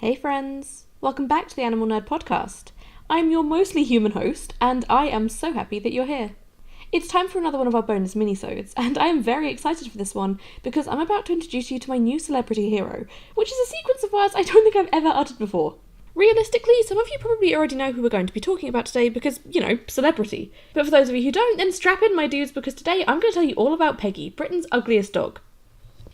Hey friends, welcome back to the Animal Nerd Podcast. I'm your mostly human host, and I am so happy that you're here. It's time for another one of our bonus minisodes, and I am very excited for this one because I'm about to introduce you to my new celebrity hero, which is a sequence of words I don't think I've ever uttered before. Realistically, some of you probably already know who we're going to be talking about today because, celebrity. But for those of you who don't, then strap in my dudes because today I'm going to tell you all about Peggy, Britain's ugliest dog.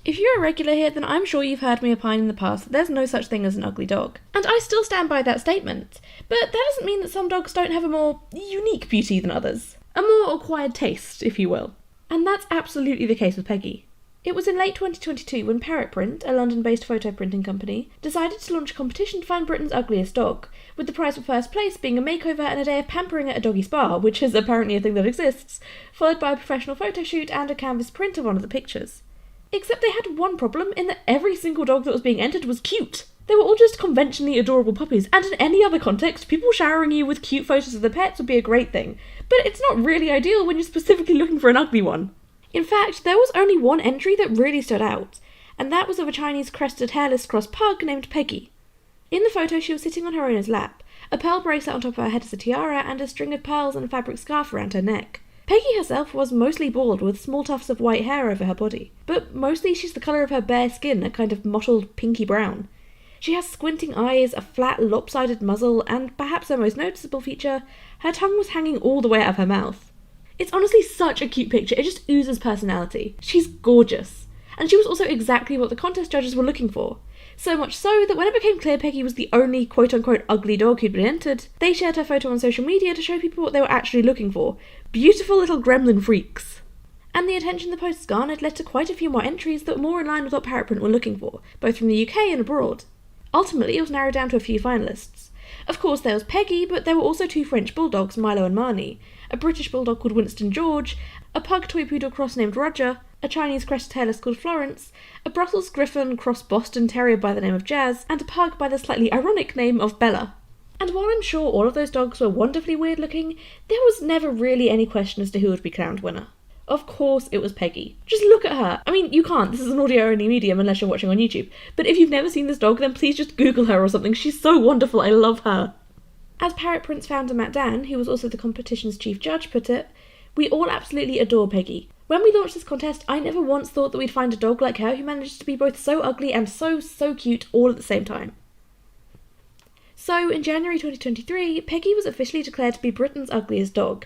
If you're a regular here, then I'm sure you've heard me opine in the past that there's no such thing as an ugly dog. And I still stand by that statement. But that doesn't mean that some dogs don't have a more unique beauty than others. A more acquired taste, if you will. And that's absolutely the case with Peggy. It was in late 2022 when Parrot Print, a London-based photo printing company, decided to launch a competition to find Britain's ugliest dog, with the prize for first place being a makeover and a day of pampering at a doggy spa, which is apparently a thing that exists, followed by a professional photo shoot and a canvas print of one of the pictures. Except they had one problem in that every single dog that was being entered was cute. They were all just conventionally adorable puppies, and in any other context, people showering you with cute photos of their pets would be a great thing. But it's not really ideal when you're specifically looking for an ugly one. In fact, there was only one entry that really stood out, and that was of a Chinese crested hairless cross pug named Peggy. In the photo, she was sitting on her owner's lap, a pearl bracelet on top of her head as a tiara, and a string of pearls and a fabric scarf around her neck. Peggy herself was mostly bald with small tufts of white hair over her body, but mostly she's the colour of her bare skin, a kind of mottled pinky brown. She has squinting eyes, a flat lopsided muzzle, and perhaps her most noticeable feature, her tongue was hanging all the way out of her mouth. It's honestly such a cute picture, it just oozes personality. She's gorgeous. And she was also exactly what the contest judges were looking for. So much so that when it became clear Peggy was the only quote-unquote ugly dog who'd been entered, they shared her photo on social media to show people what they were actually looking for. Beautiful little gremlin freaks. And the attention the posts garnered led to quite a few more entries that were more in line with what Parrot Print were looking for, both from the UK and abroad. Ultimately, it was narrowed down to a few finalists. Of course, there was Peggy, but there were also two French bulldogs, Milo and Marnie, a British bulldog called Winston George, a pug toy poodle cross named Roger, a Chinese crested hairless called Florence, a Brussels Griffon cross Boston Terrier by the name of Jazz, and a pug by the slightly ironic name of Bella. And while I'm sure all of those dogs were wonderfully weird looking, there was never really any question as to who would be crowned winner. Of course it was Peggy. Just look at her. I mean, you can't, this is an audio-only medium unless you're watching on YouTube, but if you've never seen this dog, then please just Google her or something. She's so wonderful, I love her. As Parrot Print's founder Matt Dan, who was also the competition's chief judge, put it, we all absolutely adore Peggy. When we launched this contest, I never once thought that we'd find a dog like her who managed to be both so ugly and so cute all at the same time. So, in January 2023, Peggy was officially declared to be Britain's ugliest dog.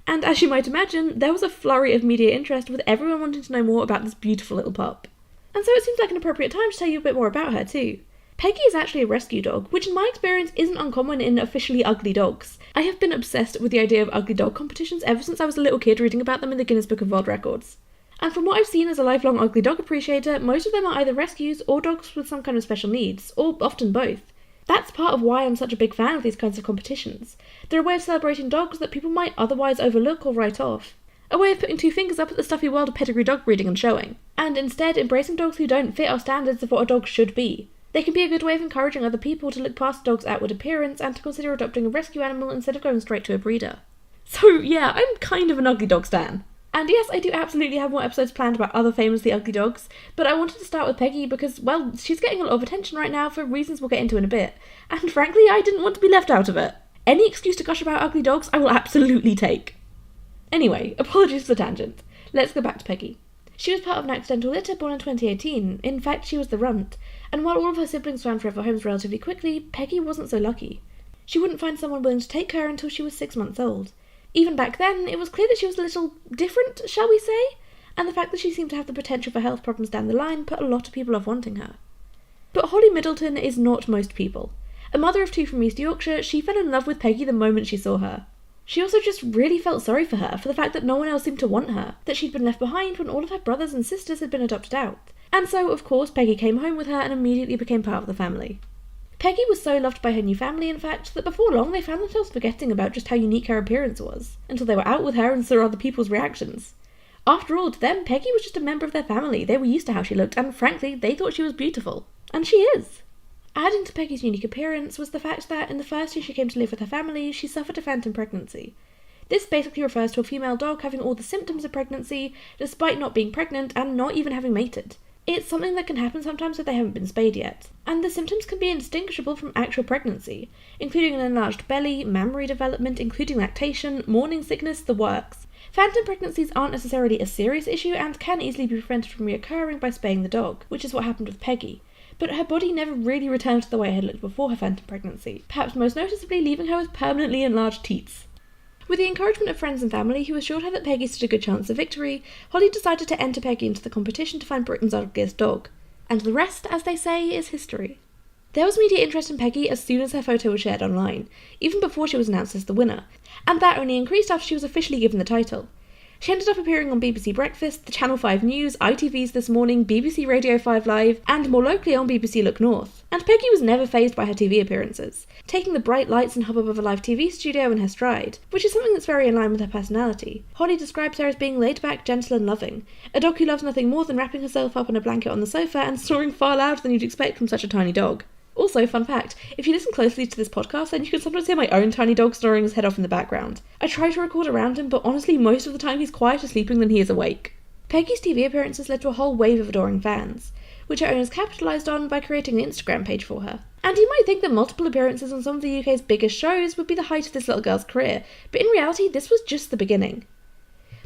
And as you might imagine, there was a flurry of media interest with everyone wanting to know more about this beautiful little pup. And so it seems like an appropriate time to tell you a bit more about her too. Peggy is actually a rescue dog, which in my experience isn't uncommon in officially ugly dogs. I have been obsessed with the idea of ugly dog competitions ever since I was a little kid reading about them in the Guinness Book of World Records. And from what I've seen as a lifelong ugly dog appreciator, most of them are either rescues or dogs with some kind of special needs, or often both. That's part of why I'm such a big fan of these kinds of competitions. They're a way of celebrating dogs that people might otherwise overlook or write off. A way of putting two fingers up at the stuffy world of pedigree dog breeding and showing. And instead embracing dogs who don't fit our standards of what a dog should be. They can be a good way of encouraging other people to look past a dog's outward appearance and to consider adopting a rescue animal instead of going straight to a breeder. So yeah, I'm kind of an ugly dog stan. And yes, I do absolutely have more episodes planned about other famously ugly dogs, but I wanted to start with Peggy because, well, she's getting a lot of attention right now for reasons we'll get into in a bit, and frankly, I didn't want to be left out of it. Any excuse to gush about ugly dogs, I will absolutely take. Anyway, apologies for the tangent. Let's go back to Peggy. She was part of an accidental litter born in 2018. In fact, she was the runt, and while all of her siblings found forever homes relatively quickly, Peggy wasn't so lucky. She wouldn't find someone willing to take her until she was 6 months old. Even back then, it was clear that she was a little different, shall we say? And the fact that she seemed to have the potential for health problems down the line put a lot of people off wanting her. But Holly Middleton is not most people. A mother of two from East Yorkshire, she fell in love with Peggy the moment she saw her. She also just really felt sorry for her, for the fact that no one else seemed to want her, that she'd been left behind when all of her brothers and sisters had been adopted out. And so, of course, Peggy came home with her and immediately became part of the family. Peggy was so loved by her new family, in fact, that before long they found themselves forgetting about just how unique her appearance was, until they were out with her and saw other people's reactions. After all, to them, Peggy was just a member of their family. They were used to how she looked, and frankly, they thought she was beautiful. And she is. Adding to Peggy's unique appearance was the fact that in the first year she came to live with her family, she suffered a phantom pregnancy. This basically refers to a female dog having all the symptoms of pregnancy, despite not being pregnant and not even having mated. It's something that can happen sometimes if they haven't been spayed yet, and the symptoms can be indistinguishable from actual pregnancy, including an enlarged belly, mammary development, including lactation, morning sickness, the works. Phantom pregnancies aren't necessarily a serious issue and can easily be prevented from reoccurring by spaying the dog, which is what happened with Peggy. But her body never really returned to the way it had looked before her phantom pregnancy, perhaps most noticeably leaving her with permanently enlarged teats. With the encouragement of friends and family who assured her that Peggy stood a good chance of victory, Holly decided to enter Peggy into the competition to find Britain's ugliest dog. And the rest, as they say, is history. There was media interest in Peggy as soon as her photo was shared online, even before she was announced as the winner, and that only increased after she was officially given the title. She ended up appearing on BBC Breakfast, the Channel 5 News, ITV's This Morning, BBC Radio 5 Live, and more locally on BBC Look North. And Peggy was never fazed by her TV appearances, taking the bright lights and hubbub of a live TV studio in her stride, which is something that's very in line with her personality. Holly describes her as being laid back, gentle and loving, a dog who loves nothing more than wrapping herself up in a blanket on the sofa and snoring far louder than you'd expect from such a tiny dog. Also, fun fact, if you listen closely to this podcast, then you can sometimes hear my own tiny dog snoring his head off in the background. I try to record around him, but honestly, most of the time he's quieter sleeping than he is awake. Peggy's TV appearances led to a whole wave of adoring fans, which her owners capitalised on by creating an Instagram page for her. And you might think that multiple appearances on some of the UK's biggest shows would be the height of this little girl's career, but in reality, this was just the beginning.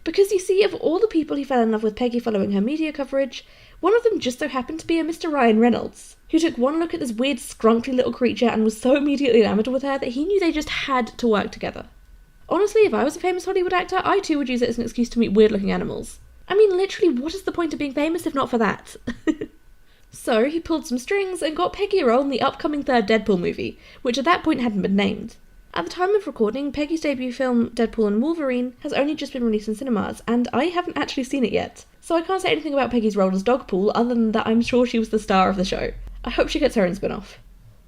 Because you see, of all the people who fell in love with Peggy following her media coverage, one of them just so happened to be a Mr. Ryan Reynolds, who took one look at this weird, scrunchy little creature and was so immediately enamoured with her that he knew they just had to work together. Honestly, if I was a famous Hollywood actor, I too would use it as an excuse to meet weird-looking animals. I mean, literally, what is the point of being famous if not for that? So, he pulled some strings and got Peggy a role in the upcoming third Deadpool movie, which at that point hadn't been named. At the time of recording, Peggy's debut film, Deadpool and Wolverine, has only just been released in cinemas, and I haven't actually seen it yet. So I can't say anything about Peggy's role as Dogpool, other than that I'm sure she was the star of the show. I hope she gets her own spin-off.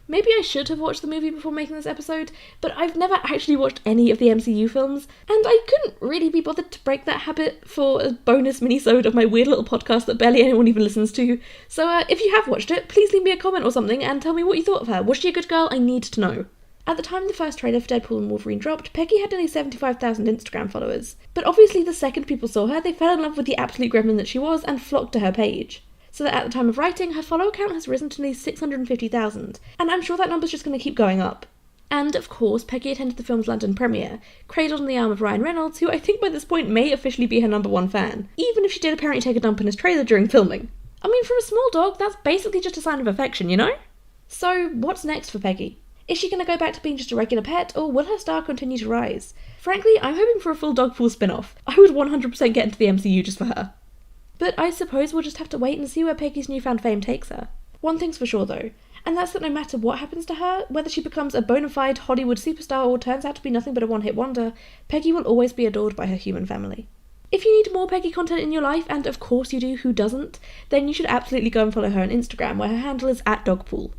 Maybe I should have watched the movie before making this episode, but I've never actually watched any of the MCU films, and I couldn't really be bothered to break that habit for a bonus mini-sode of my weird little podcast that barely anyone even listens to. So if you have watched it, please leave me a comment or something and tell me what you thought of her. Was she a good girl? I need to know. At the time the first trailer for Deadpool and Wolverine dropped, Peggy had nearly 75,000 Instagram followers. But obviously the second people saw her, they fell in love with the absolute gremlin that she was and flocked to her page. So that at the time of writing, her follower count has risen to nearly 650,000, and I'm sure that number's just going to keep going up. And, of course, Peggy attended the film's London premiere, cradled on the arm of Ryan Reynolds, who I think by this point may officially be her #1 fan, even if she did apparently take a dump in his trailer during filming. I mean, for a small dog, that's basically just a sign of affection, you know? So, what's next for Peggy? Is she going to go back to being just a regular pet, or will her star continue to rise? Frankly, I'm hoping for a full Dogpool spin-off. I would 100% get into the MCU just for her. But I suppose we'll just have to wait and see where Peggy's newfound fame takes her. One thing's for sure though, and that's that no matter what happens to her, whether she becomes a bona fide Hollywood superstar or turns out to be nothing but a one-hit wonder, Peggy will always be adored by her human family. If you need more Peggy content in your life, and of course you do, who doesn't, then you should absolutely go and follow her on Instagram, where her handle is @Dogpool.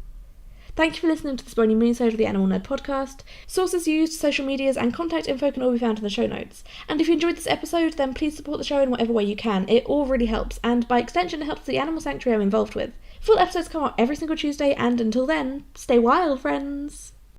Thank you for listening to this bony mini-sode of the Animal Nerd podcast. Sources used, social medias, and contact info can all be found in the show notes. And if you enjoyed this episode, then please support the show in whatever way you can. It all really helps, and by extension it helps the animal sanctuary I'm involved with. Full episodes come out every single Tuesday, and until then, stay wild, friends!